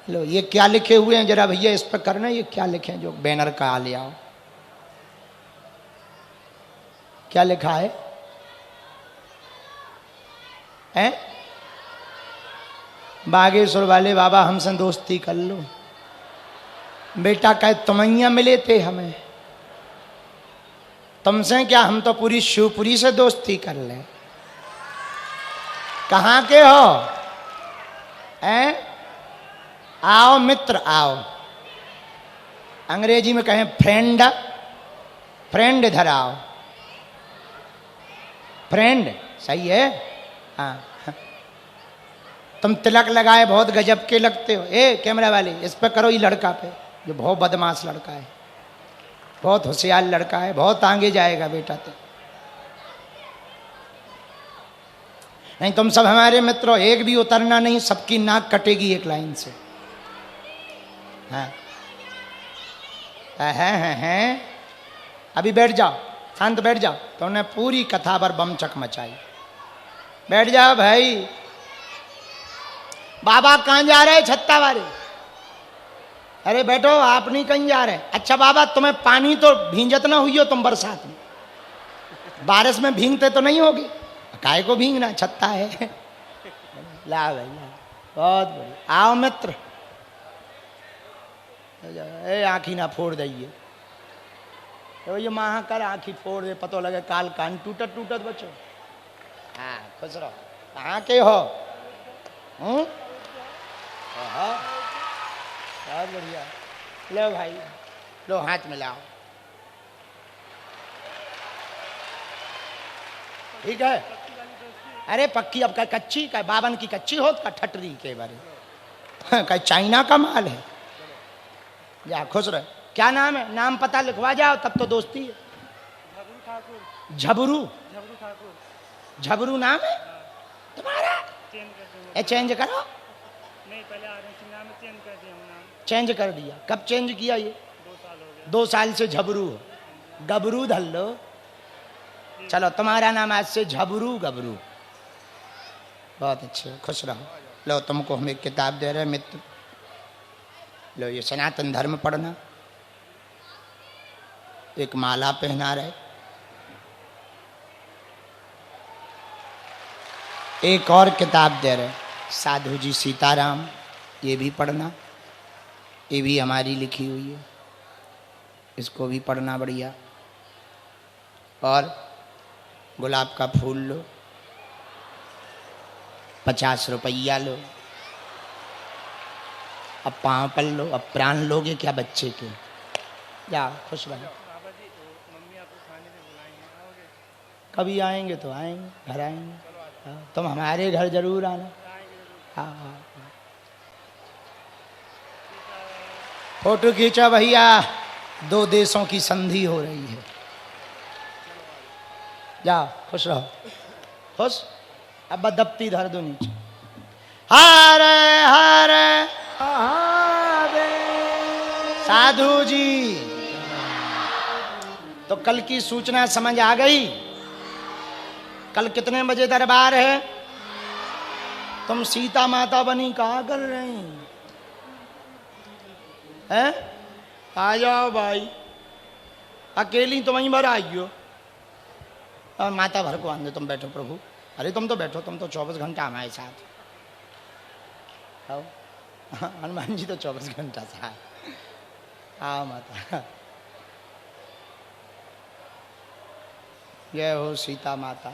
लो ये क्या लिखे हुए हैं जरा भैया इस पर करना, ये क्या लिखे हैं जो बैनर का आ ले आओ, क्या लिखा है? हैं? बागेश्वर वाले बाबा हमसे दोस्ती कर लो। बेटा कहे तुमैया मिले थे हमें, तुमसे क्या, हम तो पूरी शिवपुरी से दोस्ती कर ले। कहाँ के हो? हैं? आओ मित्र आओ। अंग्रेजी में कहें फ्रेंड, फ्रेंड इधर आओ। फ्रेंड सही है। हाँ तुम तिलक लगाए बहुत गजब के लगते हो। ए कैमरा वाले इस पे करो, ये लड़का पे जो बहुत बदमाश लड़का है, बहुत होशियार लड़का है, बहुत आगे जाएगा बेटा। तो नहीं तुम सब हमारे मित्र हो, एक भी उतरना नहीं, सबकी नाक कटेगी एक लाइन से। हाँ हैं अभी बैठ जाओ, शांत बैठ जाओ। तुमने पूरी कथा पर बमचक मचाई। बैठ जाओ भाई। बाबा कहाँ जा रहे? छत्ता वाले। अरे बैठो, आप नहीं कहीं जा रहे। अच्छा बाबा तुम्हें पानी तो भींजत ना हुई हो तुम बरसात में? बारिश में भींगते तो नहीं होगी, काय को भींगना, छत्ता है। ला भाई ला, बहुत बढ़िया। आओ मित्र। ए आँखी ना फोड़ दइए, ये महा कर आँखी फोड़ दे, पतो लगे काल कान टूटत टूटत बचो। हाँ खुश रहो। कहाँ के हो? बहुत बढ़िया। लो भाई लो, हाथ मिलाओ। ठीक है। अरे पक्की अब का कच्ची का बावन की कच्ची होत का ठटरी के बारे का चाइना का माल है। जा खुश रहे। क्या नाम है? नाम पता लिखवा जाओ तब तो दोस्ती है। झबरू झबरू नाम है तुम्हारा? चेंज करो। नहीं पहले नाम चेंज कर दिया। चेंज कर दिया? कब चेंज किया? ये 2 साल हो गए। 2 साल से झबरू हो। गबरू धल लो। चलो तुम्हारा नाम आज से झबरू गबरू। बहुत अच्छे, खुश रहो। लो तुमको हम एक किताब दे रहे मित्र, लो ये सनातन धर्म पढ़ना। एक माला पहना रहे। एक और किताब दे रहे साधु जी सीताराम, ये भी पढ़ना। ये भी हमारी लिखी हुई है, इसको भी पढ़ना बढ़िया। और गुलाब का फूल लो, 50 रुपया लो। अब पाँव पल लो। अब प्राण लोगे क्या बच्चे के? जा खुश रहो। कभी आएंगे तो आएंगे, घर आएंगे। तुम हमारे घर जरूर आना। हाँ हाँ फोटो खींचा भैया, 2 देशों की संधि हो रही है। जाओ खुश रहो। खुश। अब दप्ती धर दो नीचे। हरे हरे साधु जी, तो कल की सूचना समझ आ गई? कल कितने बजे दरबार है? तुम सीता माता बनी कहा कर रहे हैं? आ जाओ भाई, अकेली तो वहीं भर आई हो। और माता भर को आने तुम बैठो प्रभु। अरे तुम तो बैठो, तुम तो 24 घंटा हमारे साथ आओ। हनुमान जी तो 24 घंटा साथ। आओ माता। जय हो सीता माता।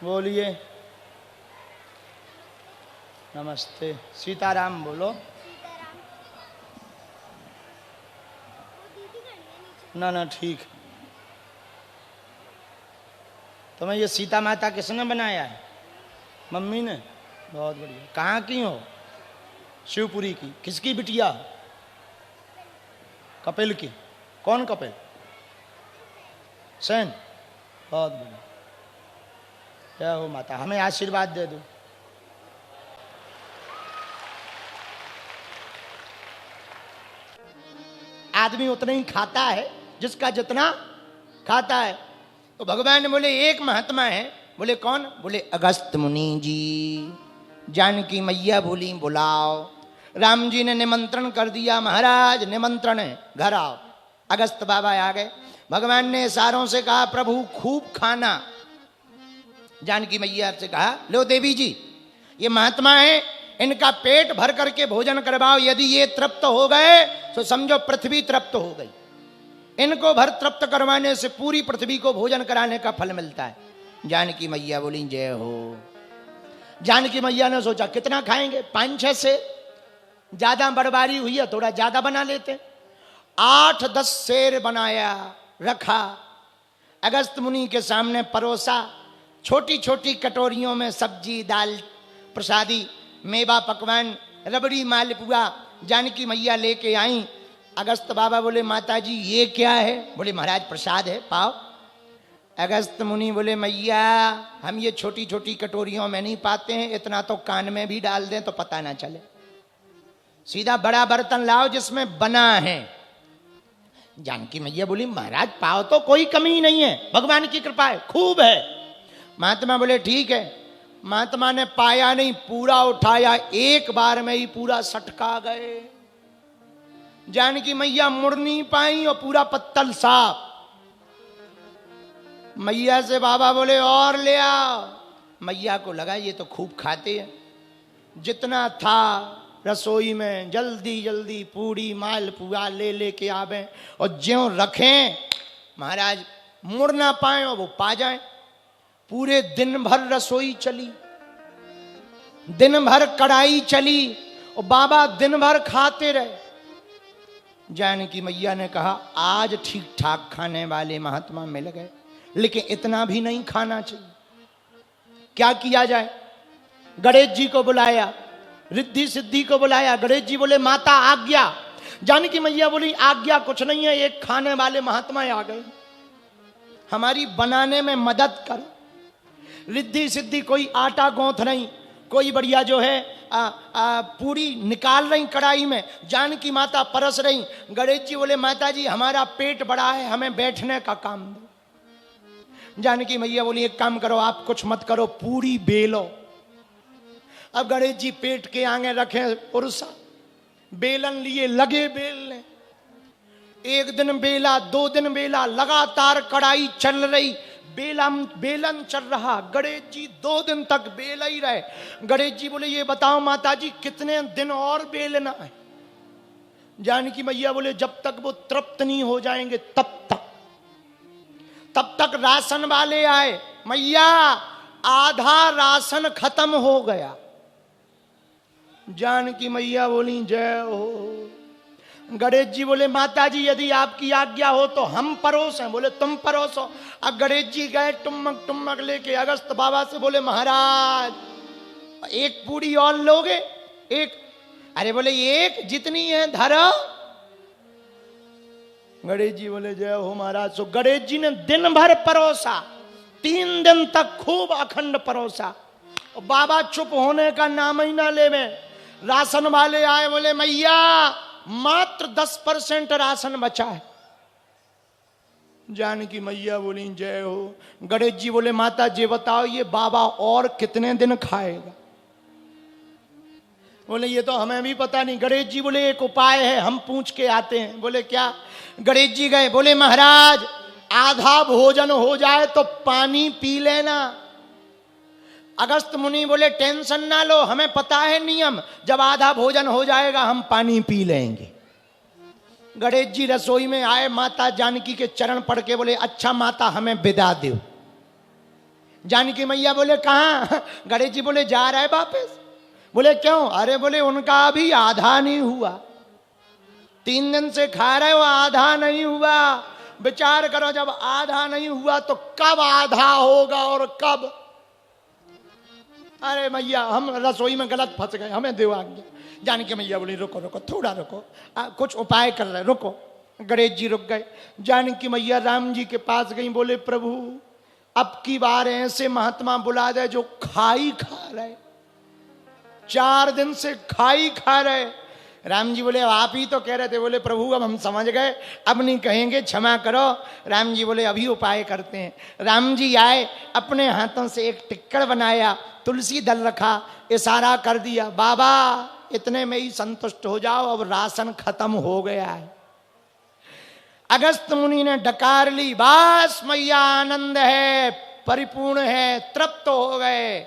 बोलिए नमस्ते। सीताराम बोलो। ना ना ठीक। तुम्हें ये सीता माता किसने बनाया है? मम्मी ने। बहुत बढ़िया। कहाँ की हो? शिवपुरी की। किसकी बिटिया? कपिल की। कौन कपिल? सेन। बहुत बढ़िया। क्या हो माता, हमें आशीर्वाद दे दो। आदमी उतना ही खाता है जिसका जितना खाता है। तो भगवान ने बोले एक महात्मा है। बोले कौन? बोले अगस्त मुनि जी। जानकी मैया बोली बुलाओ। राम जी ने निमंत्रण कर दिया, महाराज निमंत्रण है, घर आओ। अगस्त बाबा आ गए। भगवान ने इशारों से कहा प्रभु खूब खाना। जानकी मैया से कहा लो देवी जी, ये महात्मा है, इनका पेट भर करके भोजन करवाओ। यदि ये तृप्त हो गए तो समझो पृथ्वी तृप्त हो गई। इनको भर तृप्त करवाने से पूरी पृथ्वी को भोजन कराने का फल मिलता है। जानकी मैया बोली जय हो। जानकी मैया ने सोचा कितना खाएंगे, 5-6 से ज्यादा बड़बारी हुई है, थोड़ा ज्यादा बना लेते। 8-10 शेर बनाया, रखा, अगस्त मुनि के सामने परोसा। छोटी छोटी कटोरियों में सब्जी, दाल, प्रसादी, मेवा, पकवान, रबड़ी, मालपुआ जानकी मैया लेके आई। अगस्त बाबा बोले माता जी ये क्या है? बोले महाराज प्रसाद है, पाओ। अगस्त मुनि बोले मैया हम ये छोटी छोटी कटोरियों में नहीं पाते हैं, इतना तो कान में भी डाल दें तो पता ना चले। सीधा बड़ा बर्तन लाओ जिसमें बना है। जानकी मैया बोली महाराज पाओ तो कोई कमी नहीं है, भगवान की कृपा है, खूब है। महात्मा बोले ठीक है। महात्मा ने पाया नहीं, पूरा उठाया, एक बार में ही पूरा सटका गए। जानकी मैया मुड़ नहीं पाई और पूरा पत्तल साफ। मैया से बाबा बोले और ले आओ। मैया को लगा ये तो खूब खाते हैं। जितना था रसोई में जल्दी जल्दी पूड़ी मालपुआ ले लेके आवे और ज्यों रखें महाराज मुड़ ना पाए और वो पा जाए। पूरे दिन भर रसोई चली, दिन भर कढ़ाई चली और बाबा दिन भर खाते रहे। जानकी मैया ने कहा आज ठीक ठाक खाने वाले महात्मा मिल गए, लेकिन इतना भी नहीं खाना चाहिए। क्या किया जाए? गणेश जी को बुलाया, रिद्धि सिद्धि को बुलाया। गणेश जी बोले माता आज्ञा। जानकी मैया बोली आज्ञा कुछ नहीं है, एक खाने वाले महात्मा आ गए, हमारी बनाने में मदद कर। रिद्धि सिद्धि कोई आटा गौंथ रही, कोई बढ़िया जो है पूरी निकाल रही कढ़ाई में, जानकी माता परस रही। गणेश जी बोले माता जी हमारा पेट बड़ा है, हमें बैठने का काम दो। जानकी मैया बोली एक काम करो, आप कुछ मत करो, पूरी बेलो। अब गणेश जी पेट के आगे रखे पुरुषा, बेलन लिए लगे बेलने। एक दिन बेला, 2 दिन बेला, लगातार कढ़ाई चल रही, बेलन चल रहा। गणेश जी 2 दिन तक बेल ही रहे। गणेश जी बोले ये बताओ माता जी कितने दिन और बेलना है? जानकी मैया बोले जब तक वो तृप्त नहीं हो जाएंगे तब तक राशन वाले आए। मैया आधा राशन खत्म हो गया। जानकी मैया बोली जय हो। गणेश जी बोले माता जी यदि आपकी आज्ञा हो तो हम परोसें। बोले तुम परोसो। अब गणेश जी गए टुम्मक लेके अगस्त बाबा से बोले महाराज एक पूरी और लोगे? एक? अरे बोले एक जितनी है धरो। गणेश जी बोले जय हो महाराज। सो गणेश जी ने दिन भर परोसा, 3 दिन तक खूब अखंड परोसा। बाबा चुप होने का नाम ही ना लेवे। राशन वाले आए, बोले मैया मात्र 10% राशन बचा है। जानकी मैया बोली जय हो। गणेश जी बोले माता जी बताओ ये बाबा और कितने दिन खाएगा? बोले ये तो हमें भी पता नहीं। गणेश जी बोले एक उपाय है, हम पूछ के आते हैं। बोले क्या? गणेश जी गए, बोले महाराज आधा भोजन हो जाए तो पानी पी लेना। अगस्त मुनि बोले टेंशन ना लो, हमें पता है नियम, जब आधा भोजन हो जाएगा हम पानी पी लेंगे। गणेश जी रसोई में आए, माता जानकी के चरण पड़ के बोले अच्छा माता हमें विदा दो। जानकी मैया बोले कहाँ? गणेश जी बोले जा रहा है वापस। बोले क्यों? अरे बोले उनका अभी आधा नहीं हुआ, 3 दिन से खा रहे हो आधा नहीं हुआ। विचार करो जब आधा नहीं हुआ तो कब आधा होगा और कब? अरे मैया हम रसोई में गलत फंस गए, हमें दो आज्ञा। जानकी मैया बोली रुको रुको थोड़ा रुको, कुछ उपाय कर रहे, रुको। गणेश जी रुक गए। जानकी मैया राम जी के पास गई, बोले प्रभु अब की बार ऐसे महात्मा बुला दे जो खा रहे, 4 दिन से खा रहे, राम जी बोले आप ही तो कह रहे थे। बोले प्रभु अब हम समझ गए, अब नहीं कहेंगे, क्षमा करो। राम जी बोले अभी उपाय करते हैं। राम जी आए, अपने हाथों से एक टिक्कड़ बनाया, तुलसी दल रखा, इशारा कर दिया, बाबा इतने में ही संतुष्ट हो जाओ, अब राशन खत्म हो गया है। अगस्त मुनि ने डकार ली, बस मैया आनंद है, परिपूर्ण है, तृप्त हो गए,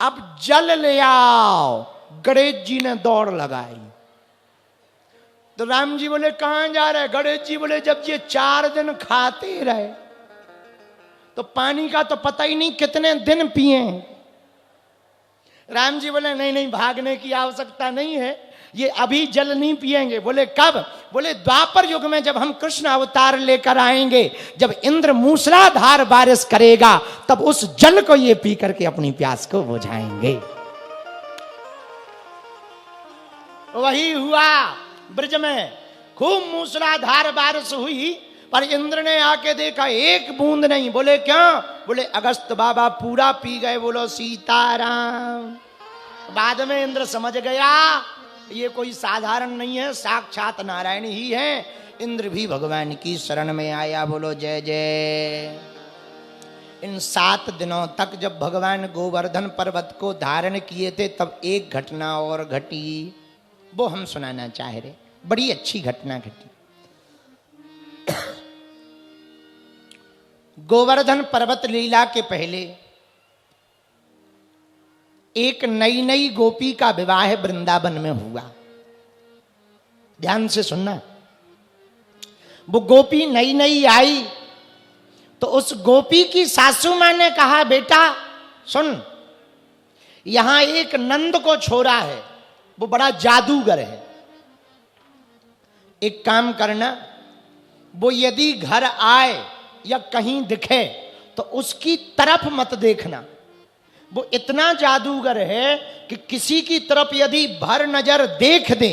अब जल ले आओ। गणेश जी ने दौड़ लगाई। तो राम जी बोले कहां जा रहे? गणेश जी बोले जब ये 4 दिन खाते रहे तो पानी का तो पता ही नहीं कितने दिन पिए। राम जी बोले नहीं नहीं, भागने की आवश्यकता नहीं है, ये अभी जल नहीं पिएंगे। बोले कब? बोले द्वापर युग में जब हम कृष्ण अवतार लेकर आएंगे, जब इंद्र मूसलाधार बारिश करेगा, तब उस जल को ये पी करके अपनी प्यास को बुझाएंगे। वही हुआ। ब्रज में खूब मूसलाधार बारिश हुई, पर इंद्र ने आके देखा एक बूंद नहीं। बोले क्यों? बोले अगस्त बाबा पूरा पी गए। बोलो सीताराम। बाद में इंद्र समझ गया ये कोई साधारण नहीं है, साक्षात नारायण ही है। इंद्र भी भगवान की शरण में आया। बोलो जय जय। इन 7 दिनों तक जब भगवान गोवर्धन पर्वत को धारण किए थे, तब एक घटना और घटी, वो हम सुनाना चाह रहे। बड़ी अच्छी घटना घटी। गोवर्धन पर्वत लीला के पहले एक नई नई गोपी का विवाह वृंदावन में हुआ। ध्यान से सुनना। वो गोपी नई नई आई तो उस गोपी की सासू मां ने कहा, बेटा सुन, यहां एक नंद को छोरा है, वो बड़ा जादूगर है। एक काम करना, वो यदि घर आए या कहीं दिखे तो उसकी तरफ मत देखना। वो इतना जादूगर है कि किसी की तरफ यदि भर नजर देख दे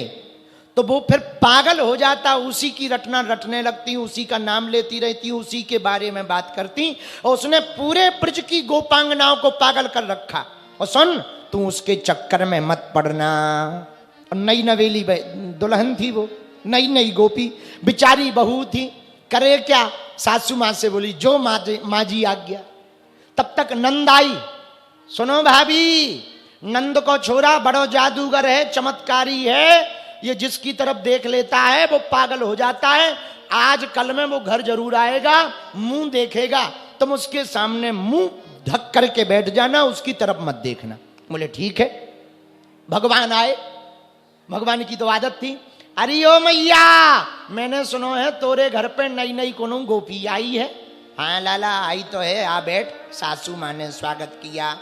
तो वो फिर पागल हो जाता, उसी की रटना रटने लगती, उसी का नाम लेती रहती, उसी के बारे में बात करती। और उसने पूरे ब्रज की गोपांगनाओं को पागल कर रखा। और सुन, तू उसके चक्कर में मत पड़ना। और नई नवेली दुल्हन थी, वो नई नई गोपी, बिचारी बहू थी, करे क्या? सासू मां से बोली जो माँ जी आज्ञा। तब तक नंद आई। सुनो भाभी, नंद को छोरा बड़ो जादूगर है, चमत्कारी है, ये जिसकी तरफ देख लेता है वो पागल हो जाता है। आज कल में वो घर जरूर आएगा, मुंह देखेगा, तुम उसके सामने मुंह ढक करके बैठ जाना, उसकी तरफ मत देखना। बोले ठीक है। भगवान आए। भगवान की तो आदत थी, अरे ओ मैया, मैंने सुनो है तोरे घर पे नई नई कोनो गोपी आई है। हाँ लाला आई तो है, आ बैठ। सासू माँ ने स्वागत किया।